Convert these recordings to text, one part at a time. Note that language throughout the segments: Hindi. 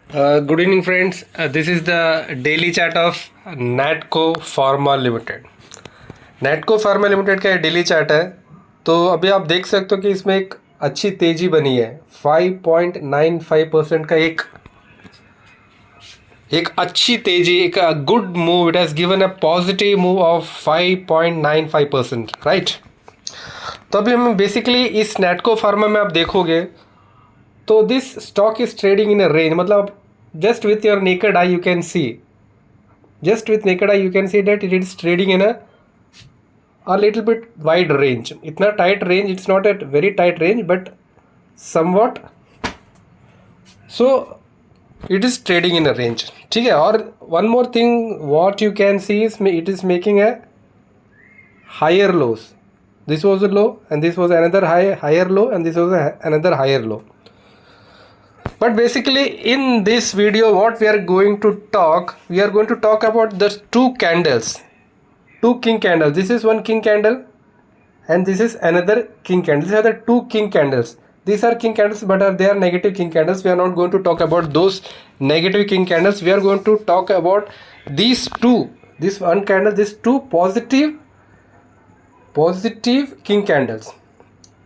Good evening, friends. This is the daily chart of Natco Pharma Limited. Natco Pharma Limited का डेली चार्ट है। तो अभी आप देख सकते हो कि इसमें एक अच्छी तेजी बनी है। 5.95% का एक अच्छी तेजी, एक good move. It has given a positive move of 5.95%, right. तो अभी हम बेसिकली इस नेटको फार्मा में आप देखोगे तो this stock is trading in a range, मतलब just with your naked eye you can see, just with naked eye you can see that it is trading in a little bit wide range. इतना tight range, it's not a very tight range but somewhat, so it is trading in a range, ठीक है। और one more thing what you can see is it is making a higher lows. This was a low and this was another higher low and this was another higher low. But basically in this video what we are going to talk about the two candles, two king candles. This is one king candle and this is another king candle. These are the two king candles. These are king candles but they are negative king candles. We are not going to talk about those negative king candles. We are going to talk about these two, this one candle, these two positive king candles.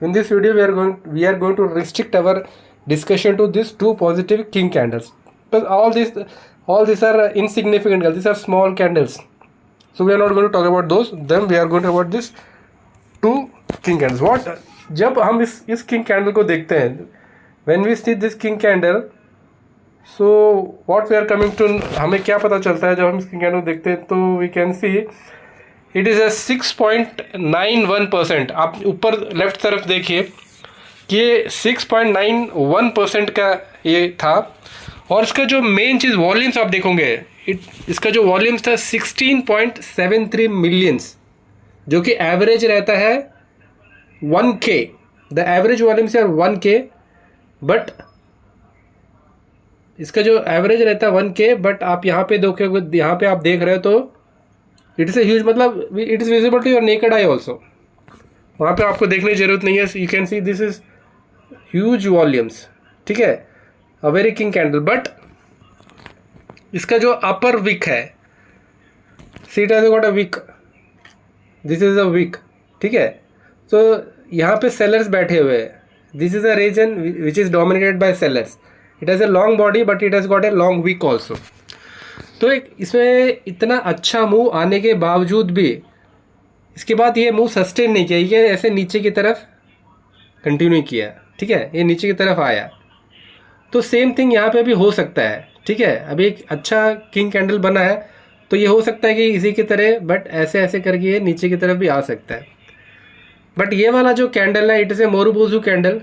In this video we are going to restrict our discussion to these two positive king candles, but all these are insignificant candles. These are small candles, so we are not going to talk about those. Then we are going to talk about this two king candles. What जब हम इस king candle को देखते हैं, when we see this king candle, so what we are coming to, हमें क्या पता चलता है जब हम इस king candle को देखते हैं? तो we can see it is a 6.91%. आप ऊपर लेफ्ट तरफ देखिए कि 6.91% का ये था। और इसका जो मेन चीज़ वॉल्यूम्स आप देखोगे, इसका जो वॉल्यूम्स था 16.73 मिलियंस, जो कि एवरेज रहता है 1K। The average volumes are 1K, but इसका जो एवरेज रहता है 1K, बट आप यहाँ पे देखोगे, यहाँ पे आप देख रहे हो तो इट इज़ ए ह्यूज, मतलब it is visible to your naked eye also. वहाँ पे आपको देखने की जरूरत नहीं है। You can see this is huge volumes, ठीक है, a very king candle. But इसका जो अपर विक है, see it has got a wick, this is a wick, ठीक है। तो यहाँ पे सेलर्स बैठे हुए हैं। This is a region which is dominated by sellers. It has a long body but it has got a long wick also. तो एक इसमें इतना अच्छा मूव आने के बावजूद भी इसके बाद ये मूव सस्टेन नहीं किया, ये ऐसे नीचे की तरफ कंटिन्यू किया, ठीक है, ये नीचे की तरफ आया। तो सेम थिंग यहाँ पे भी हो सकता है, ठीक है। अभी एक अच्छा किंग कैंडल बना है तो ये हो सकता है कि इसी की तरह, बट ऐसे ऐसे करके ये नीचे की तरफ भी आ सकता है। बट ये वाला जो कैंडल है, it is a marubozu candle.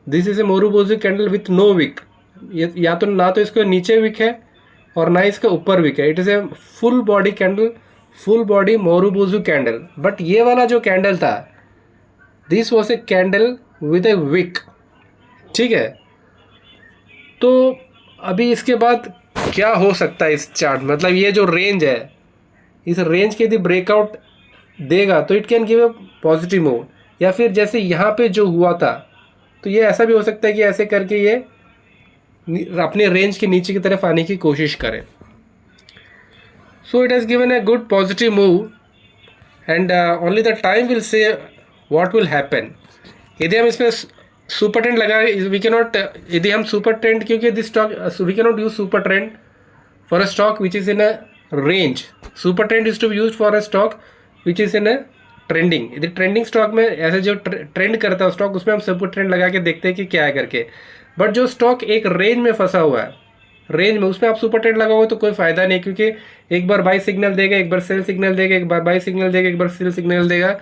This is a marubozu candle with no wick. ये या तो ना तो इसके नीचे विक है और ना इसका ऊपर विक है। It is a full body candle, full body marubozu candle. But ये वाला जो कैंडल था, this was a candle with a wick, ठीक है। तो अभी इसके बाद क्या हो सकता है इस चार्ट, मतलब ये जो रेंज है, इस रेंज के यदि ब्रेकआउट देगा तो it can give a positive move, या फिर जैसे यहाँ पे जो हुआ था तो ये ऐसा भी हो सकता है कि ऐसे करके ये अपने रेंज के नीचे की तरफ आने की कोशिश करें। So it has given a good positive move and only the time will say what will happen. यदि हम इसमें सुपर ट्रेंड लगाए, वी कैन नॉट, यदि हम सुपर ट्रेंड, क्योंकि this stock we can not use super trend for a stock which is in a range. Super trend is to be use for a stock which is in a trending. यदि ट्रेंडिंग स्टॉक में ऐसे जो ट्रेंड करता है स्टॉक, उसमें हम सुपर ट्रेंड लगा के देखते हैं कि क्या है करके। बट जो स्टॉक एक रेंज में फंसा हुआ है, रेंज में, उसमें आप सुपर ट्रेंड लगाओगे तो कोई फायदा नहीं, क्योंकि एक बार बाई सिग्नल देगा, एक बार सेल सिग्नल देगा, एक बार बाई सिग्नल देगा, एक बार सेल सिग्नल देगा।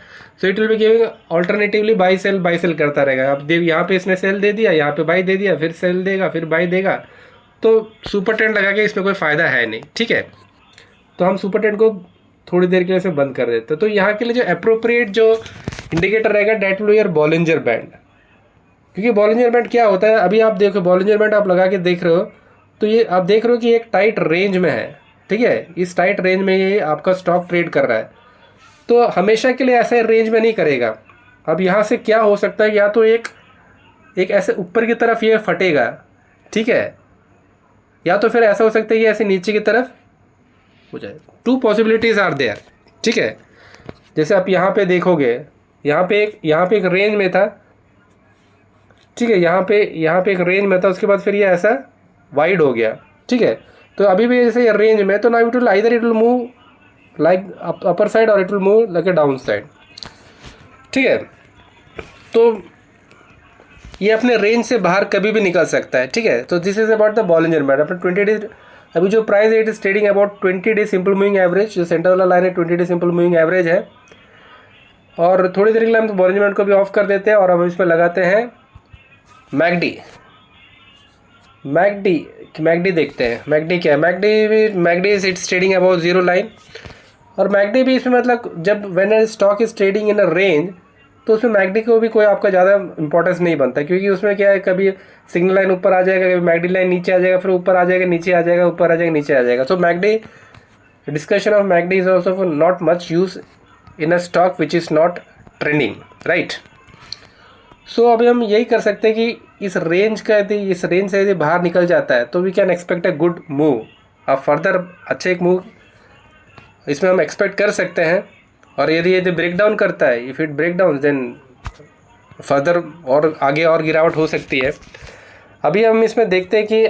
So it will be giving alternatively buy sell करता रहेगा। अब यहाँ पे इसने सेल दे दिया, यहाँ पे बाई दे दिया, फिर सेल देगा, फिर बाई देगा। तो सुपर ट्रेंड लगा के इसमें कोई फ़ायदा है नहीं, ठीक है। तो हम सुपर ट्रेंड को थोड़ी देर के लिए इसमें बंद कर देते हैं। तो यहाँ के लिए जो अप्रोप्रिएट जो इंडिकेटर रहेगा, that will be your Bollinger band. क्योंकि बॉलिंजर बैंड क्या होता है, अभी आप देखो बॉलिंजर बैंड आप लगा के देख रहे हो तो ये आप देख रहे हो कि एक टाइट रेंज में है, ठीक है। इस टाइट रेंज में ये आपका स्टॉक ट्रेड कर रहा है, तो हमेशा के लिए ऐसे रेंज में नहीं करेगा। अब यहाँ से क्या हो सकता है, या तो एक ऐसे ऊपर की तरफ ये फटेगा, ठीक है, या तो फिर ऐसा हो सकता है कि ऐसे नीचे की तरफ हो जाए। 2 पॉसिबिलिटीज़ आर देयर, ठीक है। जैसे आप यहाँ पे देखोगे, यहाँ पे एक रेंज में था, ठीक है, यहाँ पे एक रेंज में था, उसके बाद फिर ये ऐसा वाइड हो गया, ठीक है। तो अभी भी जैसे ये रेंज में, तो ना it will either it will move like upper side और it will move like a down side, ठीक है। तो ये अपने रेंज से बाहर कभी भी निकल सकता है, ठीक है। तो this is about the Bollinger band. अपने 20 डेज, अभी जो प्राइस है it is trading about 20 day simple moving average, जो सेंटर वाला लाइन है 20 डे सिंपल मूविंग एवरेज है। और थोड़ी देर के लिए हम तो बॉलिंजर बैंड को भी ऑफ कर देते हैं और अब इस पर लगाते हैं मैकडी देखते हैं। मैकडी क्या है, McD is it's trading about 0 line. और मैकडी भी इसमें मतलब जब when stock is trading in a range, तो उसमें मैकडी को भी कोई आपका ज़्यादा इंपॉर्टेंस नहीं बनता, क्योंकि उसमें क्या है, कभी सिग्नल लाइन ऊपर आ जाएगा, कभी मैकडी लाइन नीचे आ जाएगा, फिर ऊपर आ जाएगा, नीचे आ जाएगा, ऊपर आ जाएगा, नीचे आ जाएगा। So MACD, discussion of MACD is also not much use in a stock which is not trending, right. So अभी हम यही कर सकते हैं कि इस रेंज से यदि बाहर निकल जाता है तो we can expect a good move. अब फर्दर अच्छे एक मूव इसमें हम एक्सपेक्ट कर सकते हैं। और यदि ब्रेक डाउन करता है, if it break down then further और आगे और गिरावट हो सकती है। अभी हम इसमें देखते हैं कि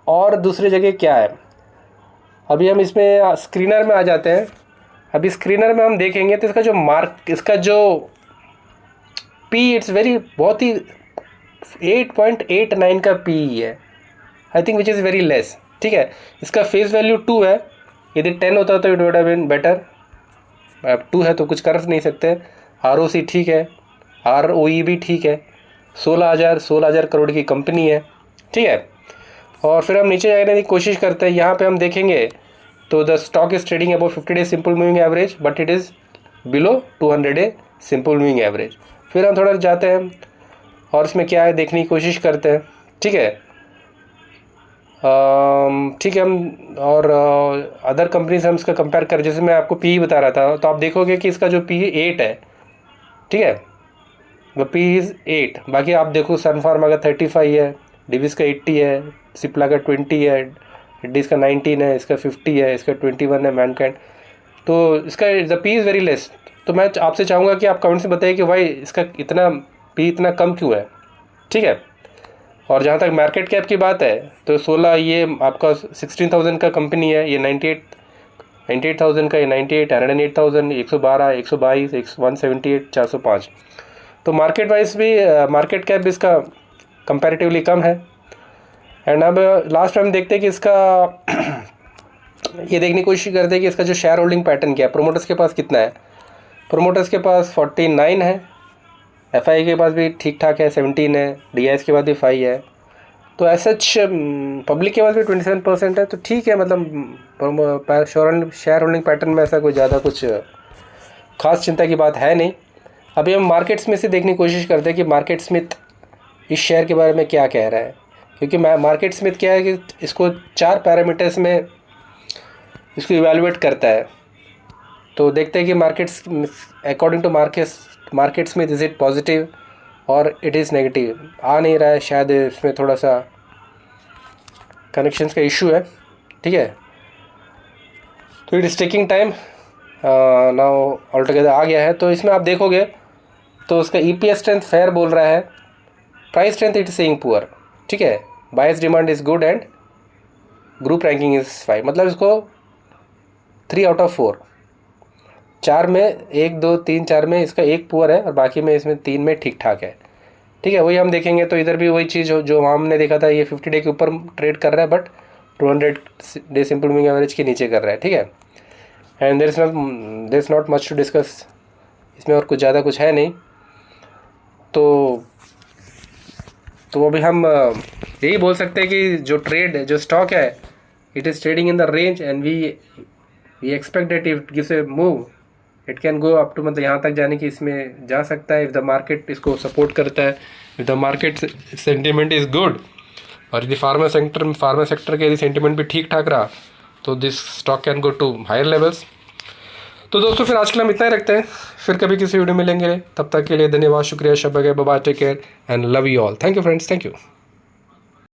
और दूसरी जगह क्या है। अभी हम इसमें स्क्रीनर में आ जाते हैं। अभी स्क्रीनर में हम देखेंगे तो इसका जो पी इट्स बहुत ही 8.89 का पी है, I think which is very less, ठीक है। इसका फेस वैल्यू 2 है, यदि 10 होता तो it would have been better. अब 2 है तो कुछ कर नहीं सकते। ROC ठीक है, ROE भी ठीक है। 16,000 करोड़ की कंपनी है, ठीक है। और फिर हम नीचे जाने की कोशिश करते हैं। यहाँ पे हम देखेंगे तो the stock is trading about 50 day simple moving average, but it is below 200 day simple moving average. फिर हम थोड़ा जाते हैं और इसमें क्या है देखने की कोशिश करते हैं, ठीक है। ठीक है, हम और अदर कंपनी से हम इसका कंपेयर करें। जैसे मैं आपको पी बता रहा था, तो आप देखोगे कि इसका जो पी 8 है, ठीक है, वो पी इज़ 8। बाकी आप देखो सन फार्मा का 35 है, डिविस का 80 है, सिप्ला का 20 है, डिस का 19 है, इसका 50 है, इसका 21 है, मैनकाइंड। तो इसका the P is very less. तो मैं आपसे चाहूँगा कि आप कमेंट में बताइए कि भाई इसका इतना कम क्यों है, ठीक है। और जहाँ तक मार्केट कैप की बात है तो 16, ये आपका 16,000 का कंपनी है, ये 98,000 का, ये 98, 108,000, 112, 122, 178, 405। तो मार्केट वाइज भी मार्केट कैप भी इसका कंपैरेटिवली कम है। एंड अब लास्ट टाइम देखते हैं कि इसका ये देखने की कोशिश करते हैं कि इसका जो शेयर होल्डिंग पैटर्न क्या है, प्रोमोटर्स के पास कितना है। प्रोमोटर्स के पास 49 है, FI के पास भी ठीक ठाक है, 17 है, DIS के पास भी 5 है। तो ऐसा पब्लिक के पास भी 27% है। तो ठीक है, मतलब शेयर होल्डिंग पैटर्न में ऐसा कोई ज़्यादा कुछ खास चिंता की बात है नहीं। अभी हम मार्केट स्मिथ से देखने की कोशिश करते हैं कि मार्केट स्मिथ इस शेयर के बारे में क्या कह रहा है। क्योंकि मार्केट स्मिथ क्या है कि इसको 4 पैरामीटर्स में इसको इवेलुएट करता है। तो देखते हैं कि according to Market Smith is it positive और इट इज़ नेगेटिव। आ नहीं रहा है, शायद इसमें थोड़ा सा कनेक्शंस का इशू है, ठीक है। तो it is taking time, now all together आ गया है। तो इसमें आप देखोगे तो उसका EPS स्ट्रेंथ फेयर बोल रहा है, price strength it is saying poor, ठीक है। Buyers demand is good and group ranking is 5, मतलब इसको 3 आउट ऑफ 4, 4 में 1, 2, 3, 4 में इसका 1 पुअर है और बाकी में इसमें 3 में ठीक ठाक है, ठीक है। वही हम देखेंगे तो इधर भी वही चीज़ जो हमने देखा था, ये 50 डे के ऊपर ट्रेड कर रहा है but 200 day simple moving average के नीचे कर रहा है, ठीक है। And there is not much to discuss, इसमें और कुछ ज़्यादा कुछ है नहीं। तो अभी हम यही बोल सकते हैं कि जो स्टॉक है it is trading in the range and we expect that if gives a move it can go up to, मतलब यहाँ तक जाने की इसमें जा सकता है इफ़ द मार्केट इसको सपोर्ट करता है, if the market sentiment is good. और यदि फार्मा सेक्टर के यदि सेंटिमेंट भी ठीक ठाक रहा तो this stock can go to higher levels. तो दोस्तों फिर आज के लिए हम इतना ही रखते हैं, फिर कभी किसी वीडियो में मिलेंगे। तब तक के लिए धन्यवाद, शुक्रिया, शब्बा bye, take care and love you all. Thank you friends, thank you.